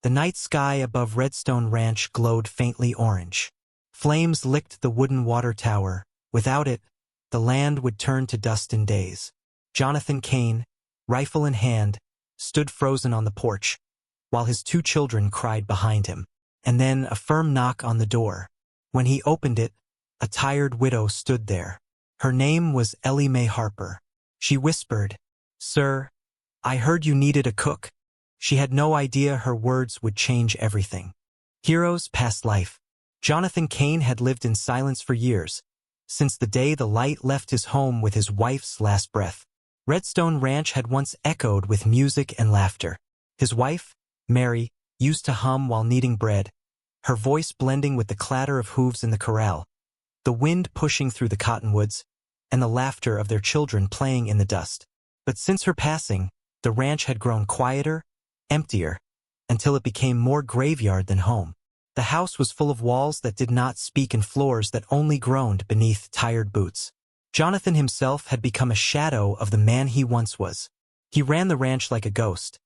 The night sky above Redstone Ranch glowed faintly orange. Flames licked the wooden water tower. Without it, the land would turn to dust in days. Jonathan Kane, rifle in hand, stood frozen on the porch, while his 2 children cried behind him. And then a firm knock on the door. When he opened it, a tired widow stood there. Her name was Ellie Mae Harper. She whispered, "Sir, I heard you needed a cook." She had no idea her words would change everything. Heroes past life. Jonathan Kane had lived in silence for years, since the day the light left his home with his wife's last breath. Redstone Ranch had once echoed with music and laughter. His wife, Mary, used to hum while kneading bread, her voice blending with the clatter of hooves in the corral, the wind pushing through the cottonwoods, and the laughter of their children playing in the dust. But since her passing, the ranch had grown quieter, emptier, until it became more graveyard than home. The house was full of walls that did not speak and floors that only groaned beneath tired boots. Jonathan himself had become a shadow of the man he once was. He ran the ranch like a ghost,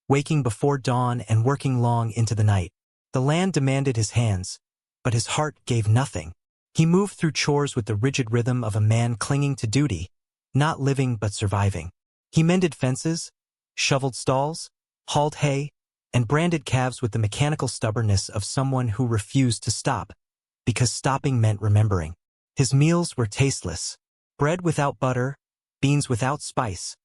waking before dawn and working long into the night. The land demanded his hands, but his heart gave nothing. He moved through chores with the rigid rhythm of a man clinging to duty, not living but surviving. He mended fences, shoveled stalls, hauled hay, and branded calves with the mechanical stubbornness of someone who refused to stop, because stopping meant remembering. His meals were tasteless. Bread without butter, beans without spice,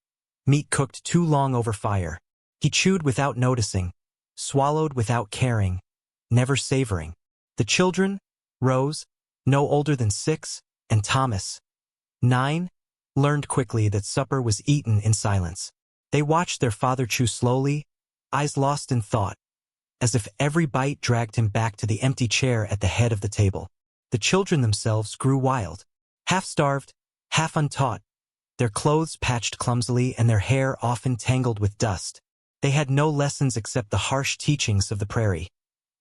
meat cooked too long over fire. He chewed without noticing, swallowed without caring, never savoring. The children, Rose, no older than 6, and Thomas, 9, learned quickly that supper was eaten in silence. They watched their father chew slowly, eyes lost in thought, as if every bite dragged him back to the empty chair at the head of the table. The children themselves grew wild, half-starved, half untaught, their clothes patched clumsily and their hair often tangled with dust. They had no lessons except the harsh teachings of the prairie,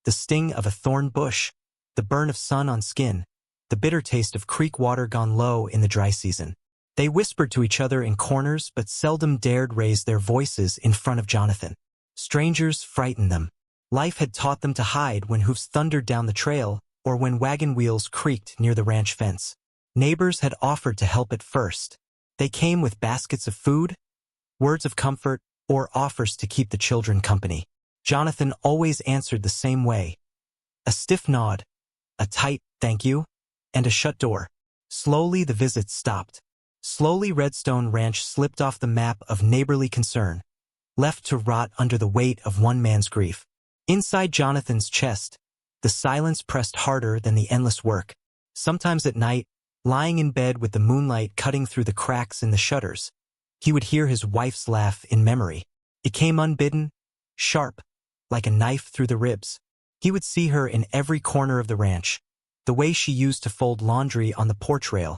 the sting of a thorn bush, the burn of sun on skin, the bitter taste of creek water gone low in the dry season. They whispered to each other in corners but seldom dared raise their voices in front of Jonathan. Strangers frightened them. Life had taught them to hide when hoofs thundered down the trail or when wagon wheels creaked near the ranch fence. Neighbors had offered to help at first. They came with baskets of food, words of comfort, or offers to keep the children company. Jonathan always answered the same way. A stiff nod, a tight thank you, and a shut door. Slowly the visits stopped. Slowly Redstone Ranch slipped off the map of neighborly concern, left to rot under the weight of one man's grief. Inside Jonathan's chest, the silence pressed harder than the endless work. Sometimes at night, lying in bed with the moonlight cutting through the cracks in the shutters, he would hear his wife's laugh in memory. It came unbidden, sharp, like a knife through the ribs. He would see her in every corner of the ranch, the way she used to fold laundry on the porch rail,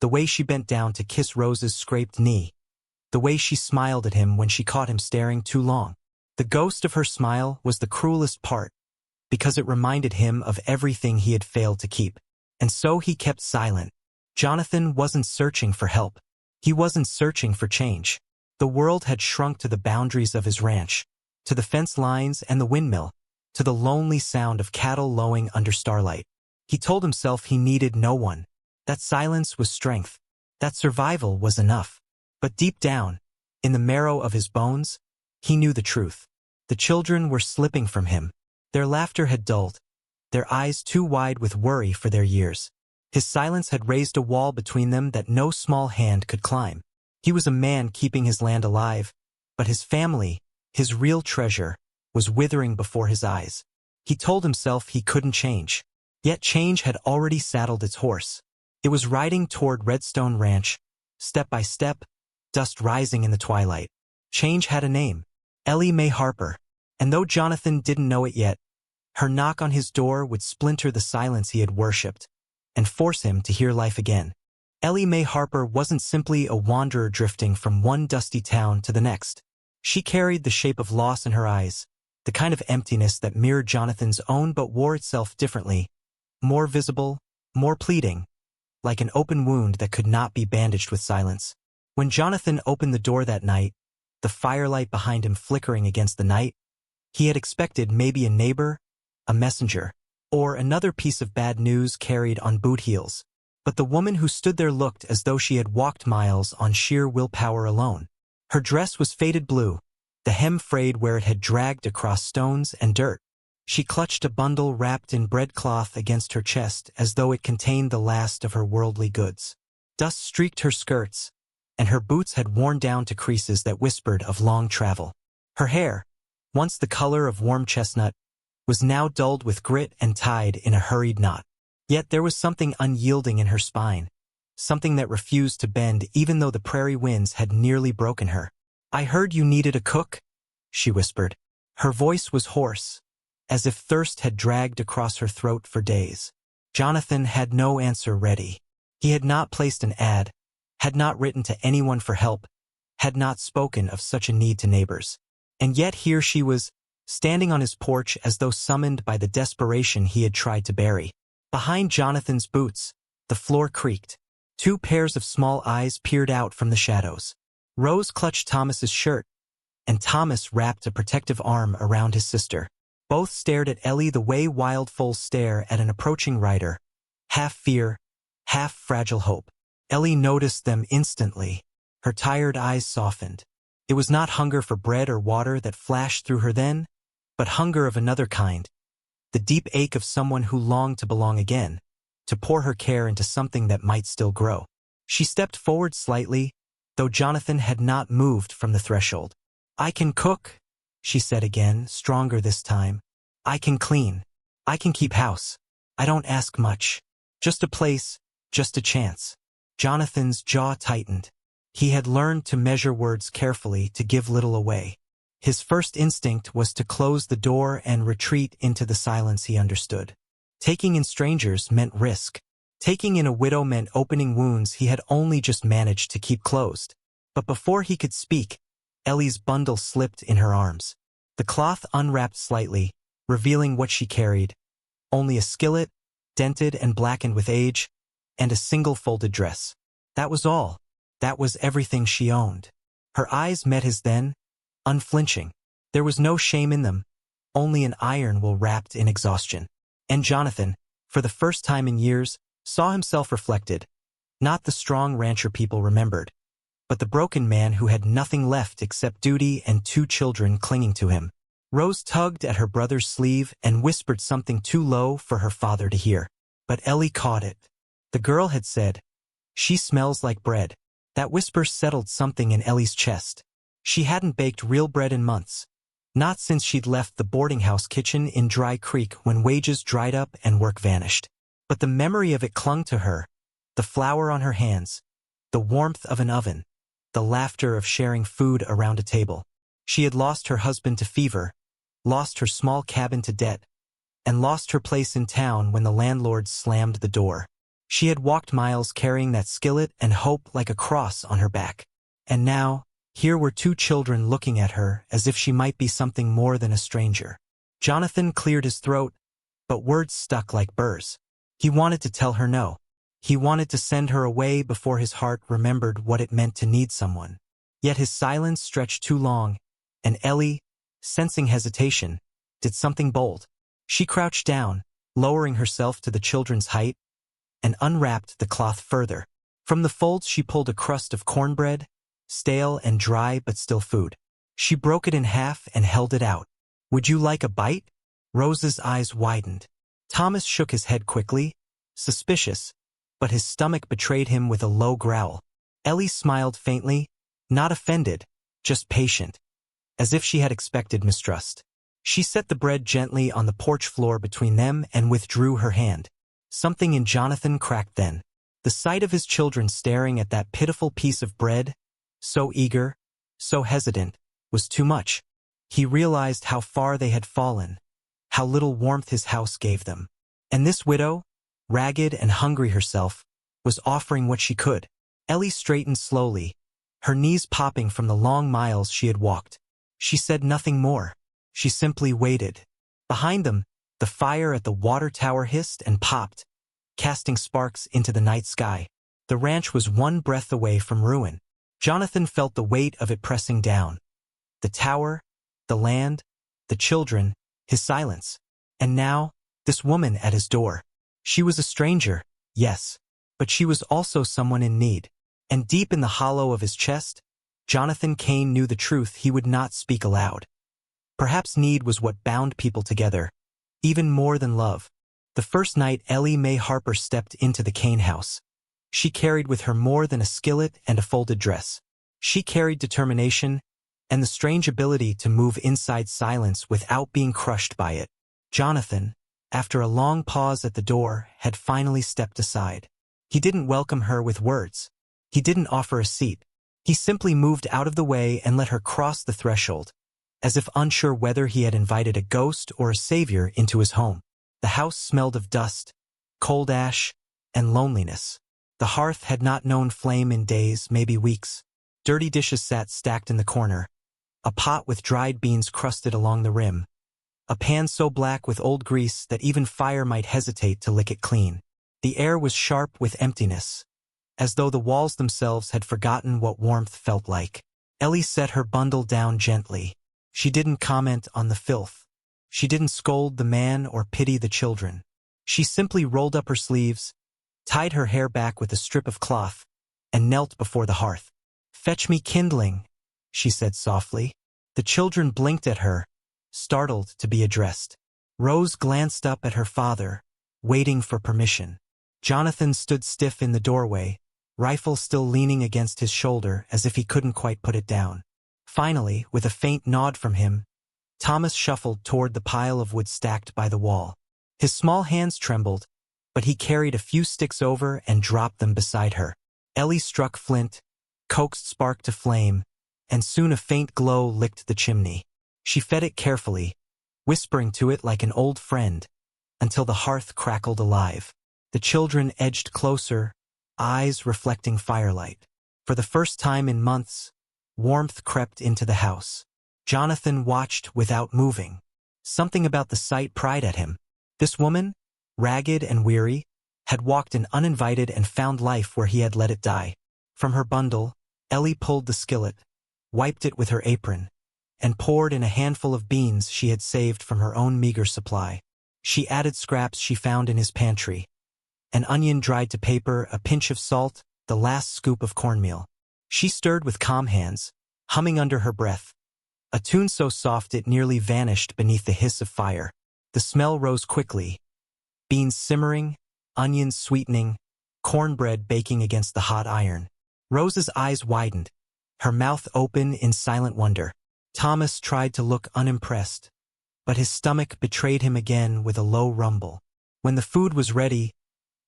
the way she bent down to kiss Rose's scraped knee, the way she smiled at him when she caught him staring too long. The ghost of her smile was the cruelest part, because it reminded him of everything he had failed to keep. And so he kept silent. Jonathan wasn't searching for help. He wasn't searching for change. The world had shrunk to the boundaries of his ranch, to the fence lines and the windmill, to the lonely sound of cattle lowing under starlight. He told himself he needed no one. That silence was strength. That survival was enough. But deep down, in the marrow of his bones, he knew the truth. The children were slipping from him. Their laughter had dulled, their eyes too wide with worry for their years. His silence had raised a wall between them that no small hand could climb. He was a man keeping his land alive, but his family, his real treasure, was withering before his eyes. He told himself he couldn't change. Yet change had already saddled its horse. It was riding toward Redstone Ranch, step by step, dust rising in the twilight. Change had a name, Ellie Mae Harper, and though Jonathan didn't know it yet, her knock on his door would splinter the silence he had worshipped and force him to hear life again. Ellie Mae Harper wasn't simply a wanderer drifting from one dusty town to the next. She carried the shape of loss in her eyes, the kind of emptiness that mirrored Jonathan's own but wore itself differently, more visible, more pleading, like an open wound that could not be bandaged with silence. When Jonathan opened the door that night, the firelight behind him flickering against the night, He had expected maybe a neighbor, a messenger, or another piece of bad news carried on boot heels. But the woman who stood there looked as though she had walked miles on sheer willpower alone. Her dress was faded blue, the hem frayed where it had dragged across stones and dirt. She clutched a bundle wrapped in breadcloth against her chest as though it contained the last of her worldly goods. Dust streaked her skirts, and her boots had worn down to creases that whispered of long travel. Her hair, once the color of warm chestnut, was now dulled with grit and tied in a hurried knot. Yet there was something unyielding in her spine, something that refused to bend even though the prairie winds had nearly broken her. "I heard you needed a cook," she whispered. Her voice was hoarse, as if thirst had dragged across her throat for days. Jonathan had no answer ready. He had not placed an ad, had not written to anyone for help, had not spoken of such a need to neighbors. And yet here she was, standing on his porch as though summoned by the desperation he had tried to bury. Behind Jonathan's boots, the floor creaked. Two pairs of small eyes peered out from the shadows. Rose clutched Thomas's shirt, and Thomas wrapped a protective arm around his sister. Both stared at Ellie the way wild foals stare at an approaching rider, half fear, half fragile hope. Ellie noticed them instantly. Her tired eyes softened. It was not hunger for bread or water that flashed through her then, but hunger of another kind. The deep ache of someone who longed to belong again, to pour her care into something that might still grow. She stepped forward slightly, though Jonathan had not moved from the threshold. "I can cook," she said again, stronger this time. "I can clean. I can keep house. I don't ask much. Just a place, just a chance." Jonathan's jaw tightened. He had learned to measure words carefully to give little away. His first instinct was to close the door and retreat into the silence he understood. Taking in strangers meant risk. Taking in a widow meant opening wounds he had only just managed to keep closed. But before he could speak, Ellie's bundle slipped in her arms. The cloth unwrapped slightly, revealing what she carried. Only a skillet, dented and blackened with age, and a single folded dress. That was all. That was everything she owned. Her eyes met his then, unflinching. There was no shame in them, only an iron will wrapped in exhaustion. And Jonathan, for the first time in years, saw himself reflected, not the strong rancher people remembered, but the broken man who had nothing left except duty and two children clinging to him. Rose tugged at her brother's sleeve and whispered something too low for her father to hear. But Ellie caught it. The girl had said, "She smells like bread." That whisper settled something in Ellie's chest. She hadn't baked real bread in months. Not since she'd left the boarding house kitchen in Dry Creek when wages dried up and work vanished. But the memory of it clung to her, the flour on her hands, the warmth of an oven, the laughter of sharing food around a table. She had lost her husband to fever, lost her small cabin to debt, and lost her place in town when the landlord slammed the door. She had walked miles carrying that skillet and hope like a cross on her back. And now, here were two children looking at her as if she might be something more than a stranger. Jonathan cleared his throat, but words stuck like burrs. He wanted to tell her no. He wanted to send her away before his heart remembered what it meant to need someone. Yet his silence stretched too long, and Ellie, sensing hesitation, did something bold. She crouched down, lowering herself to the children's height, and unwrapped the cloth further. From the folds she pulled a crust of cornbread, stale and dry but still food. She broke it in half and held it out. "Would you like a bite?" Rose's eyes widened. Thomas shook his head quickly, suspicious, but his stomach betrayed him with a low growl. Ellie smiled faintly, not offended, just patient, as if she had expected mistrust. She set the bread gently on the porch floor between them and withdrew her hand. Something in Jonathan cracked then. The sight of his children staring at that pitiful piece of bread, so eager, so hesitant, was too much. He realized how far they had fallen, how little warmth his house gave them. And this widow, ragged and hungry herself, was offering what she could. Ellie straightened slowly, her knees popping from the long miles she had walked. She said nothing more. She simply waited. Behind them, the fire at the water tower hissed and popped, casting sparks into the night sky. The ranch was one breath away from ruin. Jonathan felt the weight of it pressing down. The tower, the land, the children, his silence. And now, this woman at his door. She was a stranger, yes, but she was also someone in need. And deep in the hollow of his chest, Jonathan Kane knew the truth he would not speak aloud. Perhaps need was what bound people together, even more than love. The first night Ellie Mae Harper stepped into the Kane house. She carried with her more than a skillet and a folded dress. She carried determination and the strange ability to move inside silence without being crushed by it. Jonathan, after a long pause at the door, had finally stepped aside. He didn't welcome her with words. He didn't offer a seat. He simply moved out of the way and let her cross the threshold, as if unsure whether he had invited a ghost or a savior into his home. The house smelled of dust, cold ash, and loneliness. The hearth had not known flame in days, maybe weeks. Dirty dishes sat stacked in the corner. A pot with dried beans crusted along the rim. A pan so black with old grease that even fire might hesitate to lick it clean. The air was sharp with emptiness, as though the walls themselves had forgotten what warmth felt like. Ellie set her bundle down gently. She didn't comment on the filth. She didn't scold the man or pity the children. She simply rolled up her sleeves, tied her hair back with a strip of cloth, and knelt before the hearth. "Fetch me kindling," she said softly. The children blinked at her, startled to be addressed. Rose glanced up at her father, waiting for permission. Jonathan stood stiff in the doorway, rifle still leaning against his shoulder as if he couldn't quite put it down. Finally, with a faint nod from him, Thomas shuffled toward the pile of wood stacked by the wall. His small hands trembled, but he carried a few sticks over and dropped them beside her. Ellie struck flint, coaxed spark to flame, and soon a faint glow licked the chimney. She fed it carefully, whispering to it like an old friend, until the hearth crackled alive. The children edged closer, eyes reflecting firelight. For the first time in months, warmth crept into the house. Jonathan watched without moving. Something about the sight pried at him. This woman, ragged and weary, had walked in uninvited and found life where he had let it die. From her bundle, Ellie pulled the skillet, wiped it with her apron, and poured in a handful of beans she had saved from her own meager supply. She added scraps she found in his pantry. An onion dried to paper, a pinch of salt, the last scoop of cornmeal. She stirred with calm hands, humming under her breath, a tune so soft it nearly vanished beneath the hiss of fire. The smell rose quickly. Beans simmering, onions sweetening, cornbread baking against the hot iron. Rose's eyes widened, her mouth open in silent wonder. Thomas tried to look unimpressed, but his stomach betrayed him again with a low rumble. When the food was ready,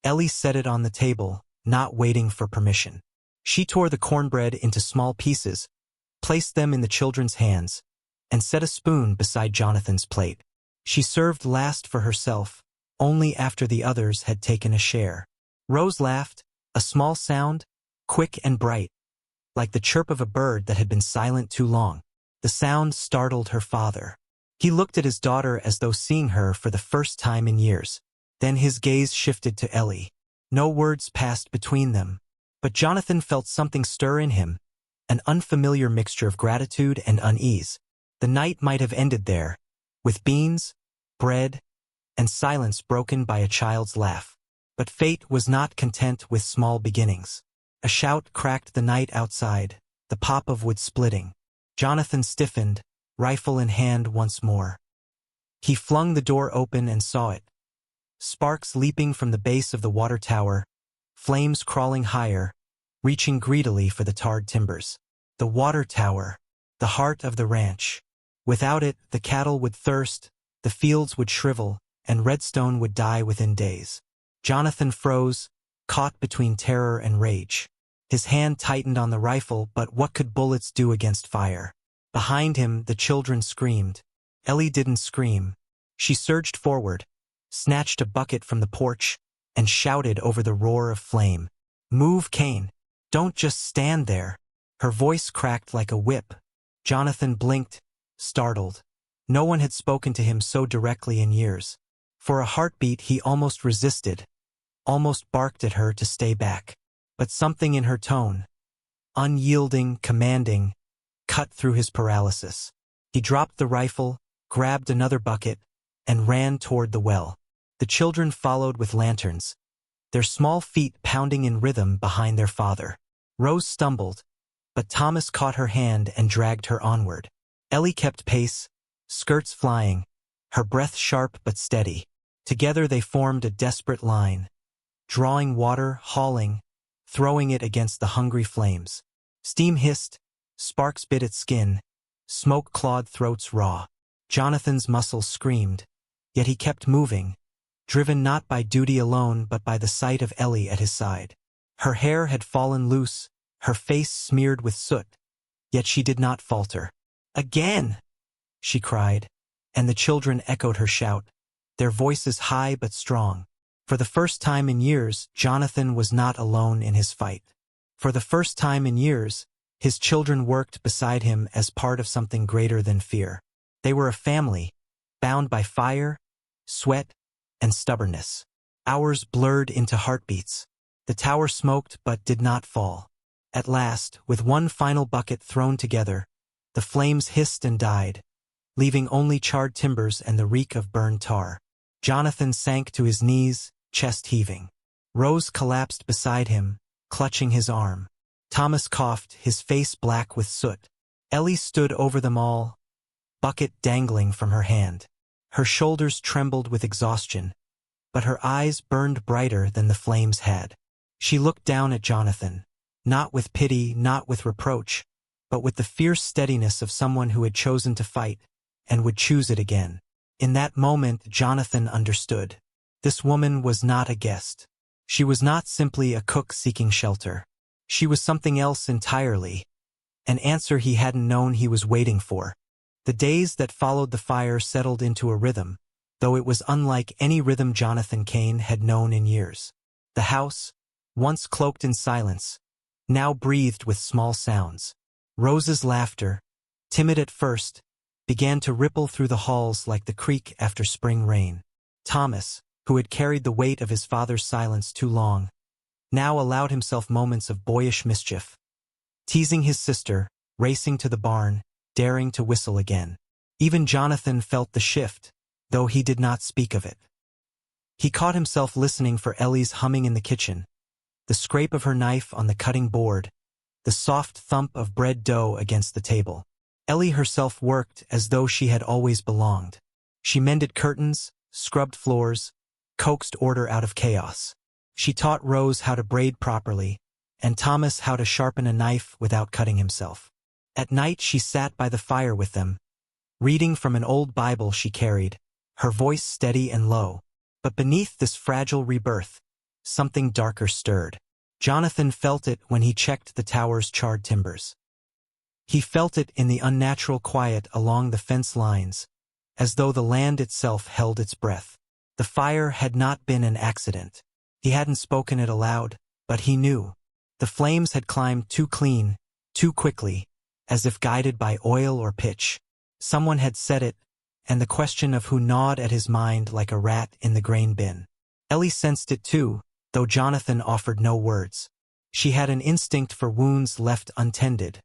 Ellie set it on the table, not waiting for permission. She tore the cornbread into small pieces, placed them in the children's hands, and set a spoon beside Jonathan's plate. She served last for herself, only after the others had taken a share. Rose laughed, a small sound, quick and bright, like the chirp of a bird that had been silent too long. The sound startled her father. He looked at his daughter as though seeing her for the first time in years. Then his gaze shifted to Ellie. No words passed between them, but Jonathan felt something stir in him, an unfamiliar mixture of gratitude and unease. The night might have ended there, with beans, bread, and silence broken by a child's laugh. But fate was not content with small beginnings. A shout cracked the night outside, the pop of wood splitting. Jonathan stiffened, rifle in hand once more. He flung the door open and saw it. Sparks leaping from the base of the water tower, flames crawling higher, reaching greedily for the tarred timbers. The water tower, the heart of the ranch. Without it, the cattle would thirst, the fields would shrivel, and Redstone would die within days. Jonathan froze, caught between terror and rage. His hand tightened on the rifle, but what could bullets do against fire? Behind him, the children screamed. Ellie didn't scream. She surged forward, snatched a bucket from the porch, and shouted over the roar of flame. "Move, Kane. Don't just stand there." Her voice cracked like a whip. Jonathan blinked, startled. No one had spoken to him so directly in years. For a heartbeat he almost resisted, almost barked at her to stay back. But something in her tone, unyielding, commanding, cut through his paralysis. He dropped the rifle, grabbed another bucket, and ran toward the well. The children followed with lanterns, their small feet pounding in rhythm behind their father. Rose stumbled, but Thomas caught her hand and dragged her onward. Ellie kept pace, skirts flying, her breath sharp but steady. Together they formed a desperate line, drawing water, hauling, throwing it against the hungry flames. Steam hissed, sparks bit at skin, smoke clawed throats raw. Jonathan's muscles screamed, yet he kept moving, driven not by duty alone but by the sight of Ellie at his side. Her hair had fallen loose, her face smeared with soot, yet she did not falter. "Again!" she cried, and the children echoed her shout, their voices high but strong. For the first time in years, Jonathan was not alone in his fight. For the first time in years, his children worked beside him as part of something greater than fear. They were a family, bound by fire, sweat, and stubbornness. Hours blurred into heartbeats. The tower smoked but did not fall. At last, with one final bucket thrown together, the flames hissed and died, leaving only charred timbers and the reek of burned tar. Jonathan sank to his knees, chest heaving. Rose collapsed beside him, clutching his arm. Thomas coughed, his face black with soot. Ellie stood over them all, bucket dangling from her hand. Her shoulders trembled with exhaustion, but her eyes burned brighter than the flames had. She looked down at Jonathan, not with pity, not with reproach, but with the fierce steadiness of someone who had chosen to fight, and would choose it again. In that moment, Jonathan understood. This woman was not a guest. She was not simply a cook seeking shelter. She was something else entirely, an answer he hadn't known he was waiting for. The days that followed the fire settled into a rhythm, though it was unlike any rhythm Jonathan Kane had known in years. The house, once cloaked in silence, now breathed with small sounds. Rose's laughter, timid at first, began to ripple through the halls like the creek after spring rain. Thomas, who had carried the weight of his father's silence too long, now allowed himself moments of boyish mischief, teasing his sister, racing to the barn, daring to whistle again. Even Jonathan felt the shift, though he did not speak of it. He caught himself listening for Ellie's humming in the kitchen, the scrape of her knife on the cutting board, the soft thump of bread dough against the table. Ellie herself worked as though she had always belonged. She mended curtains, scrubbed floors, coaxed order out of chaos. She taught Rose how to braid properly, and Thomas how to sharpen a knife without cutting himself. At night she sat by the fire with them, reading from an old Bible she carried, her voice steady and low. But beneath this fragile rebirth, something darker stirred. Jonathan felt it when he checked the tower's charred timbers. He felt it in the unnatural quiet along the fence lines, as though the land itself held its breath. The fire had not been an accident. He hadn't spoken it aloud, but he knew. The flames had climbed too clean, too quickly, as if guided by oil or pitch. Someone had set it, and the question of who gnawed at his mind like a rat in the grain bin. Ellie sensed it too, though Jonathan offered no words. She had an instinct for wounds left untended,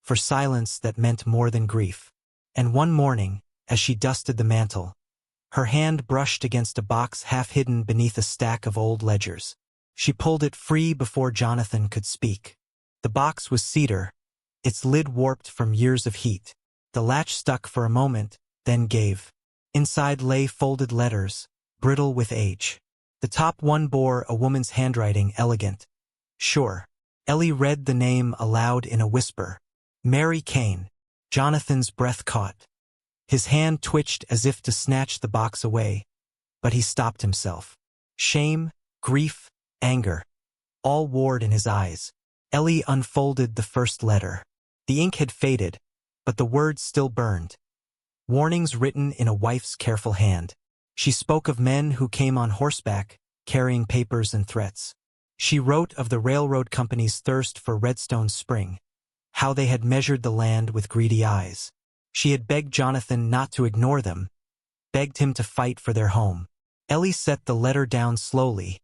for silence that meant more than grief. And one morning, as she dusted the mantel, her hand brushed against a box half hidden beneath a stack of old ledgers. She pulled it free before Jonathan could speak. The box was cedar, its lid warped from years of heat. The latch stuck for a moment, then gave. Inside lay folded letters, brittle with age. The top one bore a woman's handwriting, elegant, sure. Ellie read the name aloud in a whisper. Mary Kane. Jonathan's breath caught. His hand twitched as if to snatch the box away, but he stopped himself. Shame, grief, anger, all warred in his eyes. Ellie unfolded the first letter. The ink had faded, but the words still burned. Warnings written in a wife's careful hand. She spoke of men who came on horseback, carrying papers and threats. She wrote of the railroad company's thirst for Redstone Spring, how they had measured the land with greedy eyes. She had begged Jonathan not to ignore them, begged him to fight for their home. Ellie set the letter down slowly,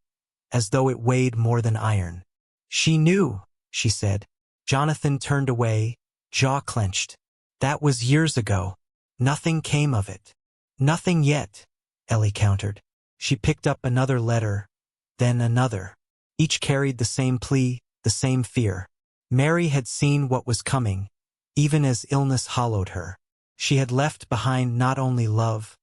as though it weighed more than iron. She knew, she said. Jonathan turned away, jaw clenched. That was years ago. Nothing came of it. Nothing yet, Ellie countered. She picked up another letter, then another. Each carried the same plea, the same fear. Mary had seen what was coming, even as illness hollowed her. She had left behind not only love,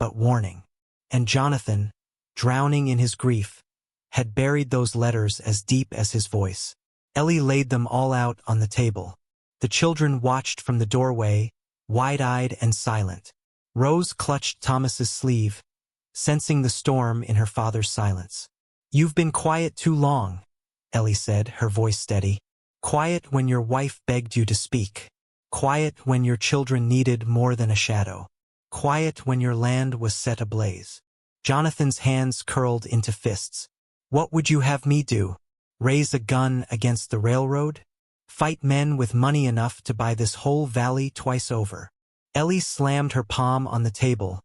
but warning. And Jonathan, drowning in his grief, had buried those letters as deep as his voice. Ellie laid them all out on the table. The children watched from the doorway, wide-eyed and silent. Rose clutched Thomas's sleeve, sensing the storm in her father's silence. "You've been quiet too long," Ellie said, her voice steady. "Quiet when your wife begged you to speak. Quiet when your children needed more than a shadow. Quiet when your land was set ablaze." Jonathan's hands curled into fists. "What would you have me do? Raise a gun against the railroad? Fight men with money enough to buy this whole valley twice over?" Ellie slammed her palm on the table,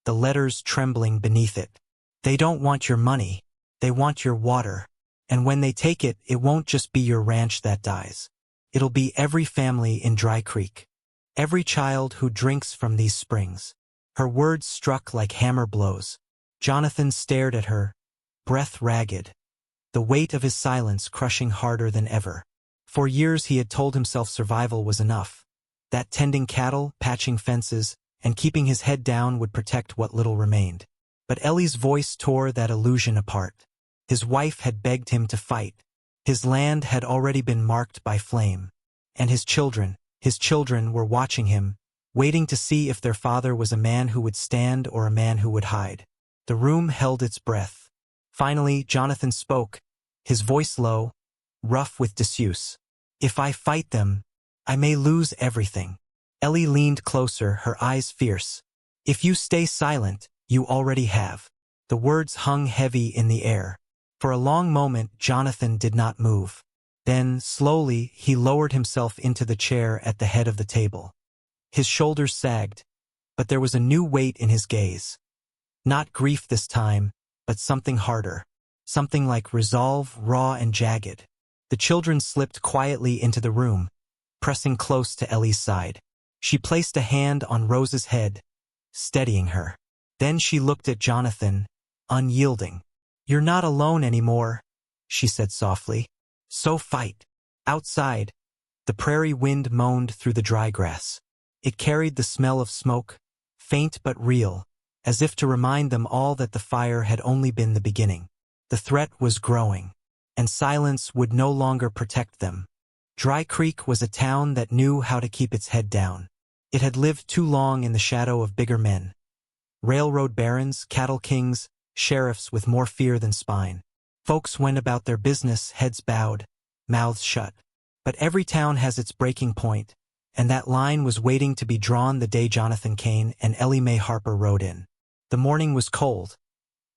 the letters trembling beneath it. "They don't want your money. They want your water. And when they take it, it won't just be your ranch that dies. It'll be every family in Dry Creek. Every child who drinks from these springs." Her words struck like hammer blows. Jonathan stared at her, breath ragged, the weight of his silence crushing harder than ever. For years he had told himself survival was enough. That tending cattle, patching fences, and keeping his head down would protect what little remained. But Ellie's voice tore that illusion apart. His wife had begged him to fight. His land had already been marked by flame. And his children were watching him, waiting to see if their father was a man who would stand or a man who would hide. The room held its breath. Finally, Jonathan spoke, his voice low, rough with disuse. "If I fight them, I may lose everything." Ellie leaned closer, her eyes fierce. "If you stay silent, you already have." The words hung heavy in the air. For a long moment, Jonathan did not move. Then, slowly, he lowered himself into the chair at the head of the table. His shoulders sagged, but there was a new weight in his gaze. Not grief this time, but something harder. Something like resolve, raw and jagged. The children slipped quietly into the room, pressing close to Ellie's side. She placed a hand on Rose's head, steadying her. Then she looked at Jonathan, unyielding. "You're not alone anymore," she said softly. "So fight." Outside, the prairie wind moaned through the dry grass. It carried the smell of smoke, faint but real, as if to remind them all that the fire had only been the beginning. The threat was growing, and silence would no longer protect them. Dry Creek was a town that knew how to keep its head down. It had lived too long in the shadow of bigger men. Railroad barons, cattle kings, sheriffs with more fear than spine. Folks went about their business, heads bowed, mouths shut. But every town has its breaking point, and that line was waiting to be drawn the day Jonathan Kane and Ellie Mae Harper rode in. The morning was cold,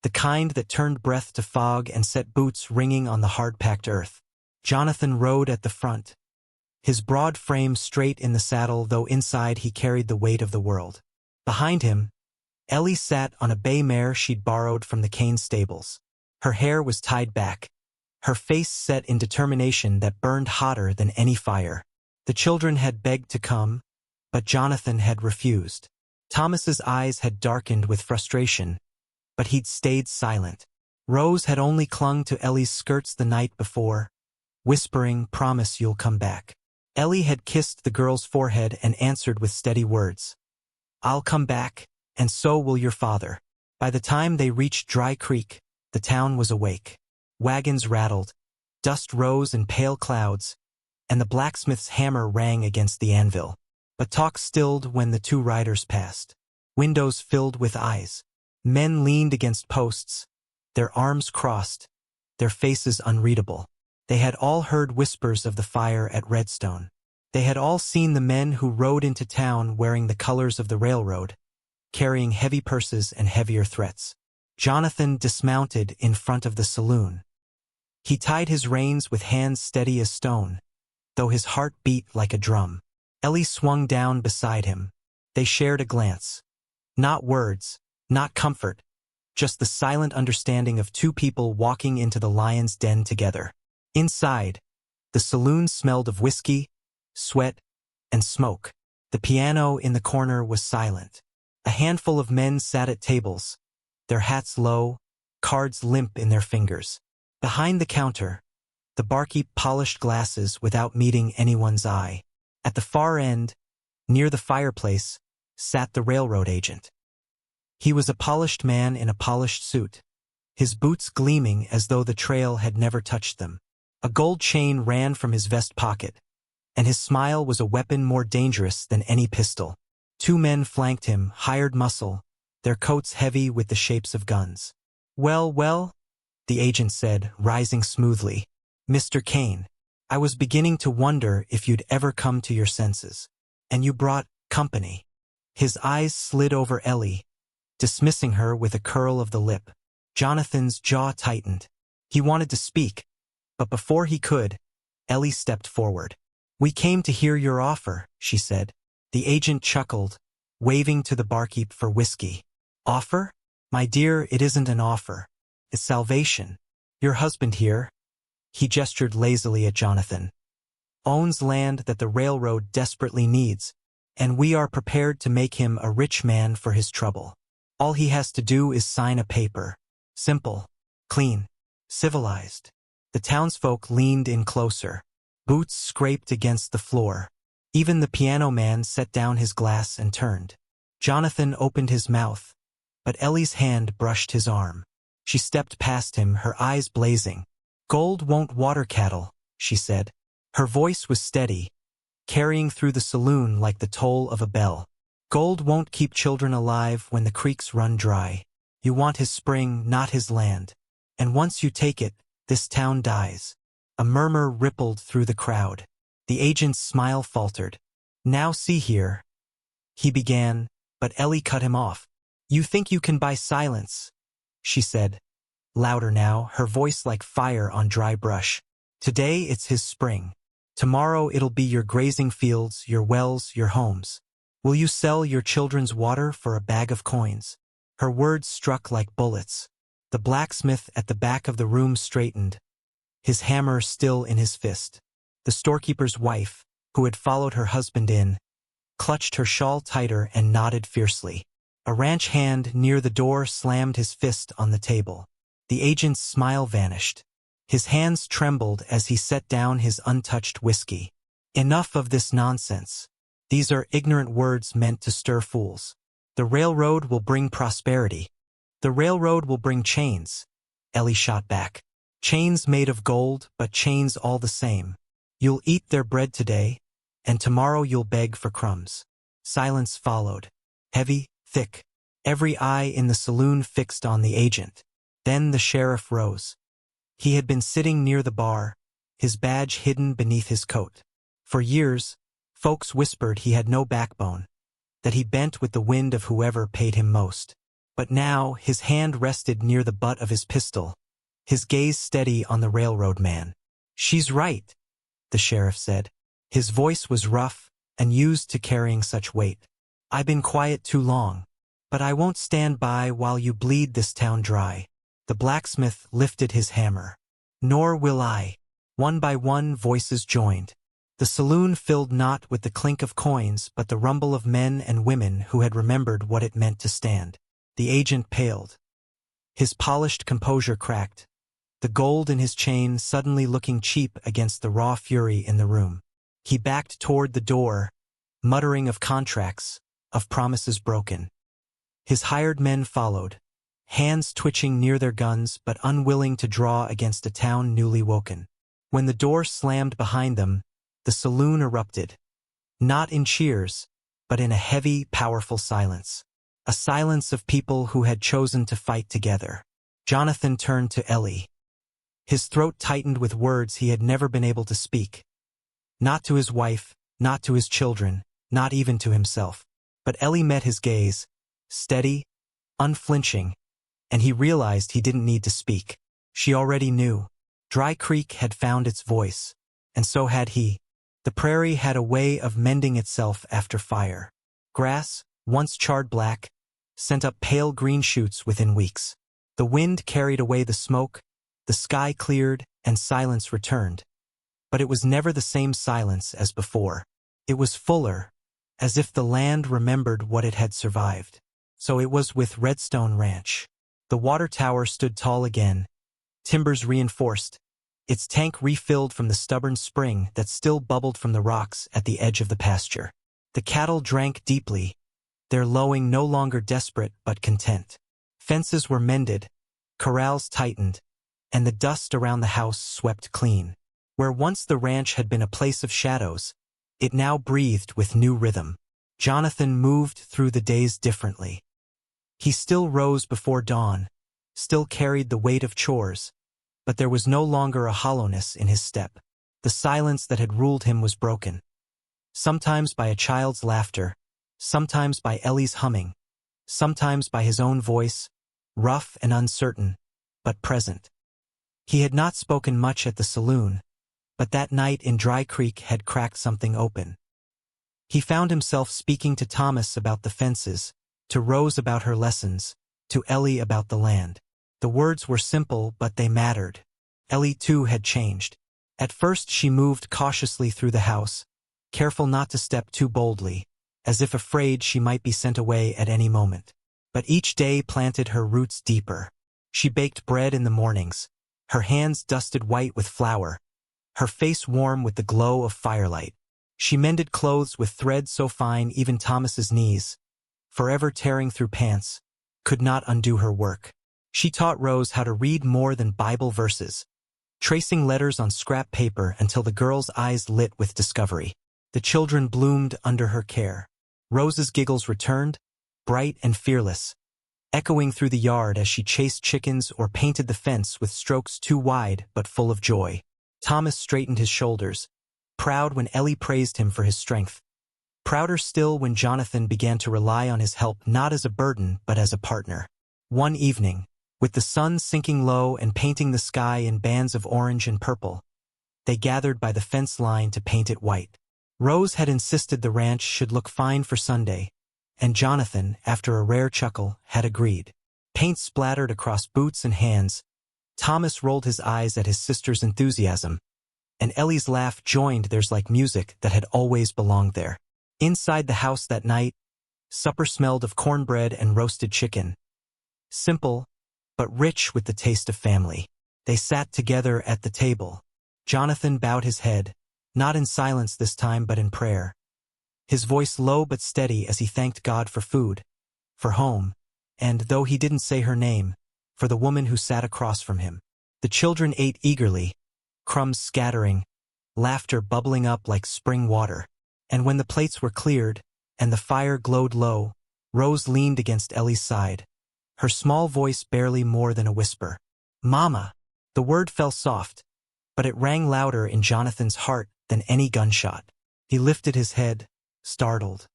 the kind that turned breath to fog and set boots ringing on the hard-packed earth. Jonathan rode at the front, his broad frame straight in the saddle, though inside he carried the weight of the world. Behind him, Ellie sat on a bay mare she'd borrowed from the Kane stables. Her hair was tied back, her face set in determination that burned hotter than any fire. The children had begged to come, but Jonathan had refused. Thomas's eyes had darkened with frustration, but he'd stayed silent. Rose had only clung to Ellie's skirts the night before, whispering, "Promise you'll come back." Ellie had kissed the girl's forehead and answered with steady words, "I'll come back, and so will your father." By the time they reached Dry Creek, the town was awake. Wagons rattled, dust rose in pale clouds, and the blacksmith's hammer rang against the anvil. But talk stilled when the two riders passed. Windows filled with eyes. Men leaned against posts, their arms crossed, their faces unreadable. They had all heard whispers of the fire at Redstone. They had all seen the men who rode into town wearing the colors of the railroad, carrying heavy purses and heavier threats. Jonathan dismounted in front of the saloon. He tied his reins with hands steady as stone, though his heart beat like a drum. Ellie swung down beside him. They shared a glance. Not words, not comfort, just the silent understanding of two people walking into the lion's den together. Inside, the saloon smelled of whiskey, sweat, and smoke. The piano in the corner was silent. A handful of men sat at tables, their hats low, cards limp in their fingers. Behind the counter, the barkeep polished glasses without meeting anyone's eye. At the far end, near the fireplace, sat the railroad agent. He was a polished man in a polished suit, his boots gleaming as though the trail had never touched them. A gold chain ran from his vest pocket, and his smile was a weapon more dangerous than any pistol. Two men flanked him, hired muscle, their coats heavy with the shapes of guns. "Well, well," the agent said, rising smoothly. "Mr. Kane, I was beginning to wonder if you'd ever come to your senses. And you brought company." His eyes slid over Ellie, dismissing her with a curl of the lip. Jonathan's jaw tightened. He wanted to speak, but before he could, Ellie stepped forward. "We came to hear your offer," she said. The agent chuckled, waving to the barkeep for whiskey. "Offer? My dear, it isn't an offer. It's salvation. Your husband here," he gestured lazily at Jonathan, "owns land that the railroad desperately needs, and we are prepared to make him a rich man for his trouble. All he has to do is sign a paper. Simple, clean, civilized." The townsfolk leaned in closer. Boots scraped against the floor. Even the piano man set down his glass and turned. Jonathan opened his mouth, but Ellie's hand brushed his arm. She stepped past him, her eyes blazing. "Gold won't water cattle," she said. Her voice was steady, carrying through the saloon like the toll of a bell. "Gold won't keep children alive when the creeks run dry. You want his spring, not his land. And once you take it, this town dies." A murmur rippled through the crowd. The agent's smile faltered. "Now see here," he began, but Ellie cut him off. "You think you can buy silence," she said, louder now, her voice like fire on dry brush. "Today it's his spring. Tomorrow it'll be your grazing fields, your wells, your homes. Will you sell your children's water for a bag of coins?" Her words struck like bullets. The blacksmith at the back of the room straightened, his hammer still in his fist. The storekeeper's wife, who had followed her husband in, clutched her shawl tighter and nodded fiercely. A ranch hand near the door slammed his fist on the table. The agent's smile vanished. His hands trembled as he set down his untouched whiskey. "Enough of this nonsense. These are ignorant words meant to stir fools. The railroad will bring prosperity. The railroad will bring chains," Ellie shot back. "Chains made of gold, but chains all the same. You'll eat their bread today, and tomorrow you'll beg for crumbs." Silence followed, heavy, thick, every eye in the saloon fixed on the agent. Then the sheriff rose. He had been sitting near the bar, his badge hidden beneath his coat. For years, folks whispered he had no backbone, that he bent with the wind of whoever paid him most. But now his hand rested near the butt of his pistol, his gaze steady on the railroad man. "She's right," the sheriff said. His voice was rough and used to carrying such weight. "I've been quiet too long, but I won't stand by while you bleed this town dry." The blacksmith lifted his hammer. "Nor will I." One by one, voices joined. The saloon filled not with the clink of coins, but the rumble of men and women who had remembered what it meant to stand. The agent paled. His polished composure cracked, the gold in his chain suddenly looking cheap against the raw fury in the room. He backed toward the door, muttering of contracts, of promises broken. His hired men followed, hands twitching near their guns but unwilling to draw against a town newly woken. When the door slammed behind them, the saloon erupted, not in cheers, but in a heavy, powerful silence. A silence of people who had chosen to fight together. Jonathan turned to Ellie. His throat tightened with words he had never been able to speak. Not to his wife, not to his children, not even to himself. But Ellie met his gaze, steady, unflinching, and he realized he didn't need to speak. She already knew. Dry Creek had found its voice, and so had he. The prairie had a way of mending itself after fire. Grass, once charred black, sent up pale green shoots within weeks. The wind carried away the smoke, the sky cleared, and silence returned. But it was never the same silence as before. It was fuller, as if the land remembered what it had survived. So it was with Redstone Ranch. The water tower stood tall again, timbers reinforced, its tank refilled from the stubborn spring that still bubbled from the rocks at the edge of the pasture. The cattle drank deeply, their lowing no longer desperate but content. Fences were mended, corrals tightened, and the dust around the house swept clean. Where once the ranch had been a place of shadows, it now breathed with new rhythm. Jonathan moved through the days differently. He still rose before dawn, still carried the weight of chores, but there was no longer a hollowness in his step. The silence that had ruled him was broken. Sometimes by a child's laughter, sometimes by Ellie's humming, sometimes by his own voice, rough and uncertain, but present. He had not spoken much at the saloon, but that night in Dry Creek had cracked something open. He found himself speaking to Thomas about the fences, to Rose about her lessons, to Ellie about the land. The words were simple, but they mattered. Ellie, too, had changed. At first she moved cautiously through the house, careful not to step too boldly, as if afraid she might be sent away at any moment. But each day planted her roots deeper. She baked bread in the mornings, her hands dusted white with flour, her face warm with the glow of firelight. She mended clothes with thread so fine even Thomas's knees, forever tearing through pants, could not undo her work. She taught Rose how to read more than Bible verses, tracing letters on scrap paper until the girl's eyes lit with discovery. The children bloomed under her care. Rose's giggles returned, bright and fearless, echoing through the yard as she chased chickens or painted the fence with strokes too wide but full of joy. Thomas straightened his shoulders, proud when Ellie praised him for his strength, prouder still when Jonathan began to rely on his help not as a burden but as a partner. One evening, with the sun sinking low and painting the sky in bands of orange and purple, they gathered by the fence line to paint it white. Rose had insisted the ranch should look fine for Sunday, and Jonathan, after a rare chuckle, had agreed. Paint splattered across boots and hands. Thomas rolled his eyes at his sister's enthusiasm, and Ellie's laugh joined theirs like music that had always belonged there. Inside the house that night, supper smelled of cornbread and roasted chicken. Simple, but rich with the taste of family. They sat together at the table. Jonathan bowed his head, not in silence this time but in prayer, his voice low but steady as he thanked God for food, for home, and, though he didn't say her name, for the woman who sat across from him. The children ate eagerly, crumbs scattering, laughter bubbling up like spring water. And when the plates were cleared, and the fire glowed low, Rose leaned against Ellie's side, her small voice barely more than a whisper. "Mama!" The word fell soft, but it rang louder in Jonathan's heart than any gunshot. He lifted his head, startled.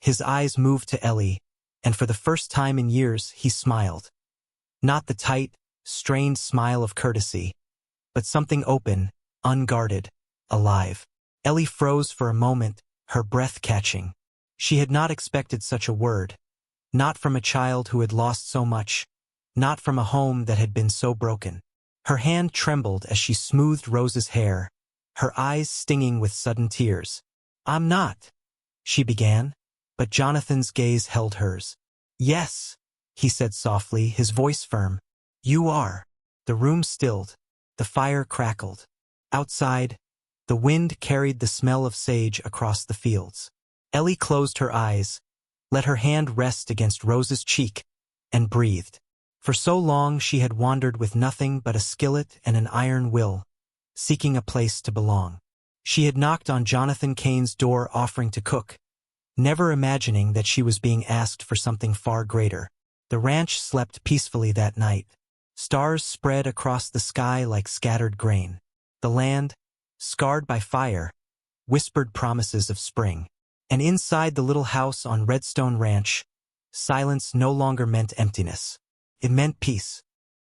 His eyes moved to Ellie, and for the first time in years he smiled. Not the tight, strained smile of courtesy, but something open, unguarded, alive. Ellie froze for a moment, her breath catching. She had not expected such a word, not from a child who had lost so much, not from a home that had been so broken. Her hand trembled as she smoothed Rose's hair, her eyes stinging with sudden tears. "I'm not," she began, but Jonathan's gaze held hers. "Yes," he said softly, his voice firm. "You are." The room stilled. The fire crackled. Outside, the wind carried the smell of sage across the fields. Ellie closed her eyes, let her hand rest against Rose's cheek, and breathed. For so long she had wandered with nothing but a skillet and an iron will, seeking a place to belong. She had knocked on Jonathan Kane's door offering to cook, never imagining that she was being asked for something far greater. The ranch slept peacefully that night. Stars spread across the sky like scattered grain. The land, scarred by fire, whispered promises of spring. And inside the little house on Redstone Ranch, silence no longer meant emptiness. It meant peace.